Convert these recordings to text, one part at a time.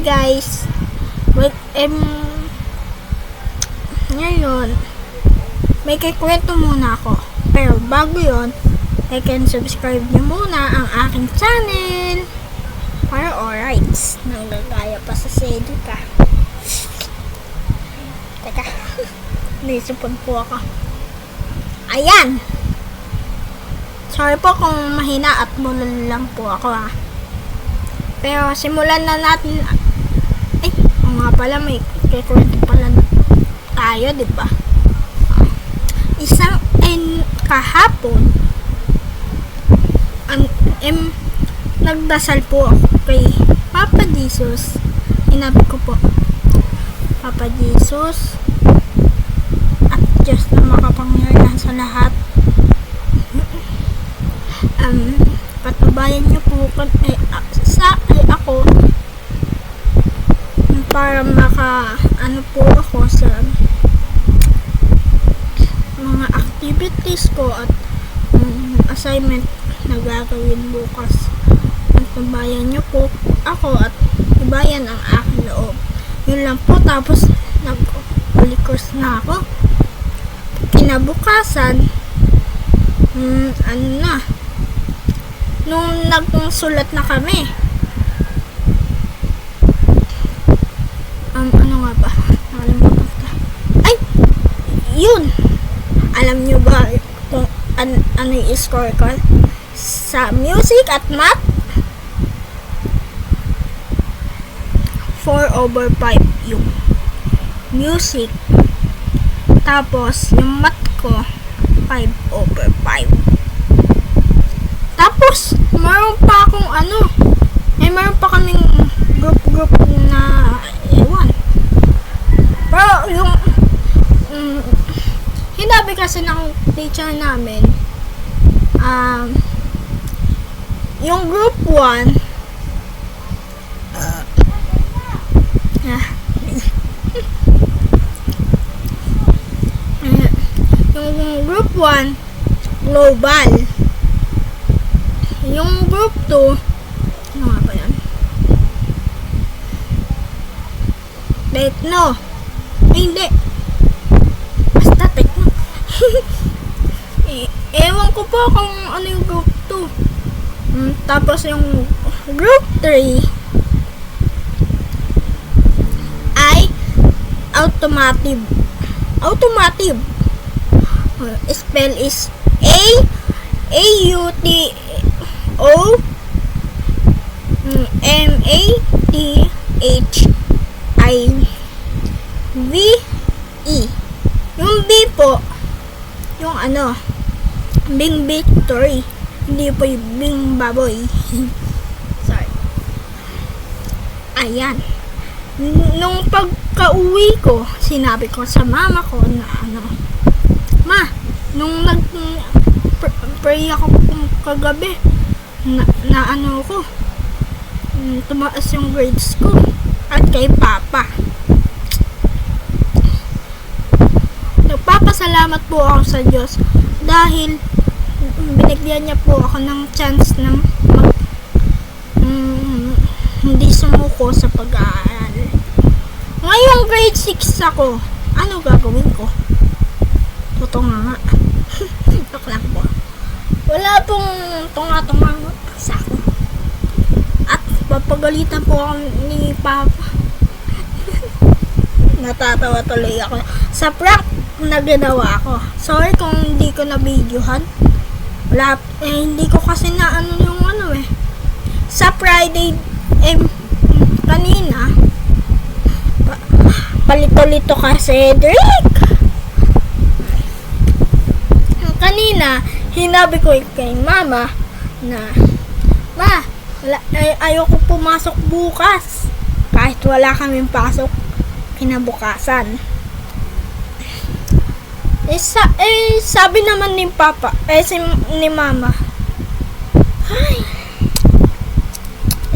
guys, ngayon may kikwento muna ako, pero bago yon, like and subscribe nyo muna ang aking channel para alrights, nanggagaya pa sa sedika. Teka, naisipon po ako. Ayan, sorry po kung mahina at bulol lang po ako ha. Pero simulan na natin. Ay, nga pala, may kikwento pala tayo, diba? Isang kahapon, nagdasal po ako kay Papa Jesus. Inabi ko po, Papa Jesus at Diyos na makapangyarihan sa lahat, patubayan niyo po ako para po ako sa mga activities ko at assignment na gagawin bukas. Patubayan niyo po ako at ibayan ang aking loob. Yun lang po, tapos nag-course na ako. Kinabukasan, nung nagsulat na kami, ano nga ba? Nakalimutan ko. Ay! Yun! Alam nyo ba kung ano yung score ko? Sa music at math? 4/5 yung music. Tapos, yung math ko, 5/5. Tapos, meron pa akong meron pa kaming group na ewan. Pero yung hinabi kasi ng teacher namin, yung group 1 yung group 1 global, yung group 2 ano nga ba yan? Tekno. Hindi. Basta tekno. Ewan ko po kung ano yung group 2. Tapos yung group 3 ay automotive. Automotive. Spell is AUTOMATHIVE. Yung B po, yung Bing Victory. Hindi po yung Bing Baboy. Sorry. Ayan. Nung pagka-uwi ko, sinabi ko sa mama ko na Ma, nung pray ako kagabi, tumaas yung grades ko at kay Papa. Nagpapasalamat po ako sa Diyos dahil binigyan niya po ako ng chance na hindi sumuko sa pag-aaral. Ngayong grade 6 ako, ano gagawin ko? Totoo nga. Tok lang po. Wala pong tunga-tunga sa ako. At papagalitan po ako ni Papa. Natatawa tuloy ako sa prank na ginawa ko. Sorry kung hindi ko na-videohan. Hindi ko kasi sa Friday kanina palito-lito kasi Drake. Kanina hinabi ko kay mama na ayoko pumasok bukas kahit wala kaming pasok kinabukasan. Sabi naman ni Papa, ni Mama.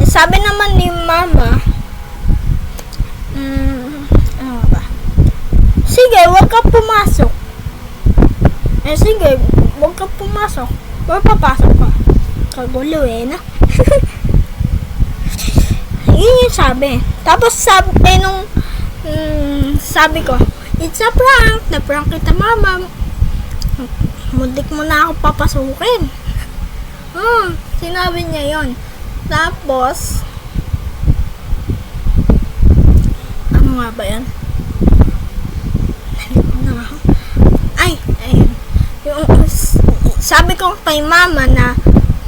Sabi naman ni Mama, ano ba? Sige, wag ka pumasok. Sige, wag ka pumasok. Or papasok ka. Kagulo na. Yun yung sabi. Tapos sabi ko, it's a prank. Na-prank kita, mama. Muntik mo na ako papasukin. Sinabi niya yon. Tapos, ano nga ba yan? Ay, ayun. Sabi ko kay mama na,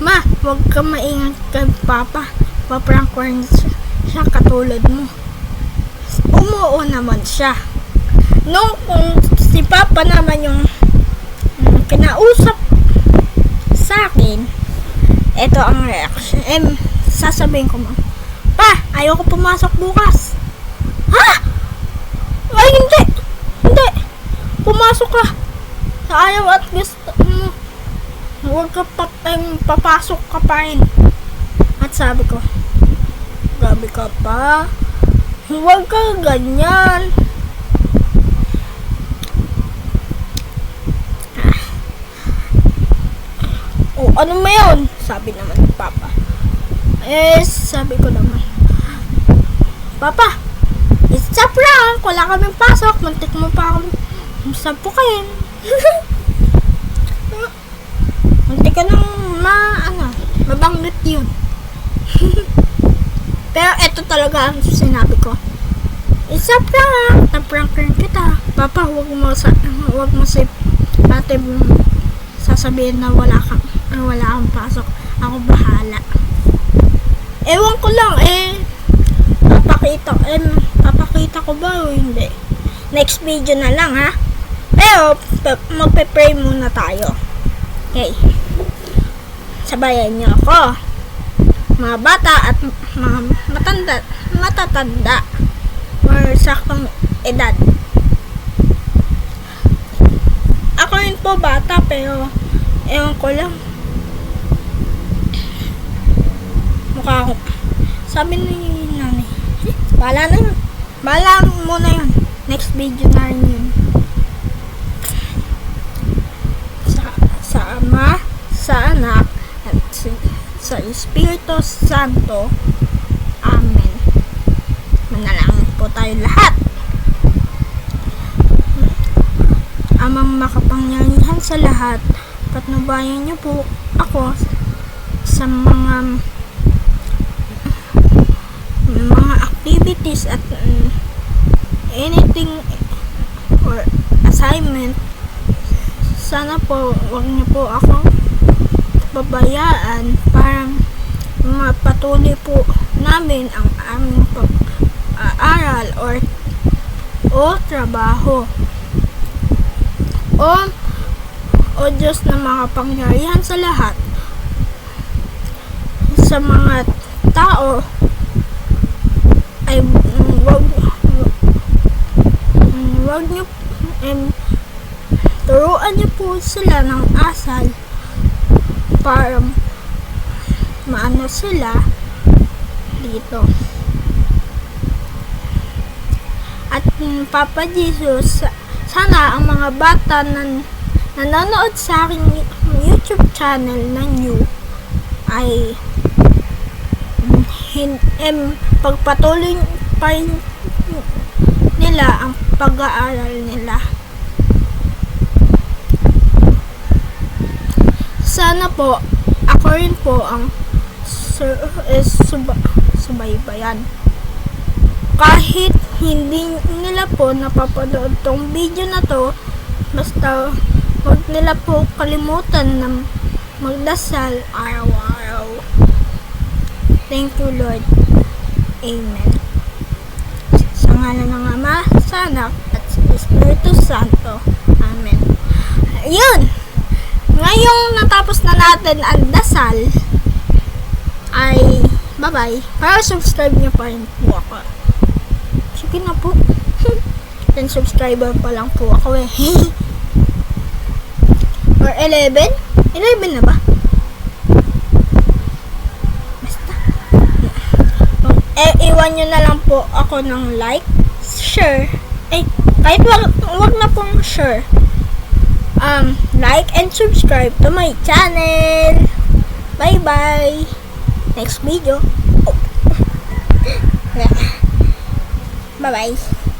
ma, huwag ka maingat kay papa. Paprank ko rin siya katulad mo. Umuo naman siya. Nung si papa naman yung kinausap sa akin, ito ang reaction. Sasabihin ko mo, pa, ayoko pumasok bukas. Ha? Ay, hindi. Pumasok ka. Sa ayaw at gusto mo. Huwag ka papasok ka pa rin. At sabi ko, grabe ka pa. Huwag ka ganyan. Ano mo yun? Sabi naman ni papa. Sabi ko naman, papa, it's a prank. Wala kaming pasok. Muntik mo pa akong sapukin. Muntik ka nang mabanggit yun. Pero eto talaga ang sinabi ko. It's a prank. Na-prank rin kita. Papa, huwag mo sa ate sasabihin na wala kang pasok. Ako bahala. Ewan ko lang, papakita ko ba o hindi? Next video na lang, ha? Pero, magpe-pray muna tayo. Okay. Sabayan niyo ako. Mga bata at mga matatanda. Or saktong edad. Ako rin po bata, pero ewan ko lang. Mukha ako. Sabi ni nanay, bahala na yun. Bahala mo na yun. Next video na rin yun. Sa Ama, sa Anak, at sa Espiritu Santo. Amen. Manalangin po tayo lahat. Amang makapangyarihan sa lahat, patnubayan niyo po ako sa mga activities at anything or assignment. Sana po wag niyo po ako pabayaan para mapatuloy po namin ang aming pag-aaral o trabaho. O Diyos na makapangyarihan sa lahat, sa mga tao ay wag niyo turuan niyo po sila ng asal para maano sila dito. At Papa Jesus, sana ang mga bata na nanonood sa aking YouTube channel na new ay pagpatuloy pa rin nila ang pag-aaral nila. Sana po ako rin po ang subaybayan. Kahit hindi nila po napapanood tong video na to, basta huwag nila po kalimutan na magdasal araw-araw. Thank you, Lord. Amen. Sa ngalan ng Ama, sa Anak, at sa Espiritu Santo. Amen. Ayun! Ngayong natapos na natin ang dasal, ay bye-bye. Para subscribe nyo pa rin po ako. Sige na po. 10 subscriber pa lang po ako eh. Or 11? 11 na ba? Basta. Iwan nyo na lang po ako ng like, share. Kahit wag na pong share. Like and subscribe to my channel. Bye-bye. Next video. Bye-bye.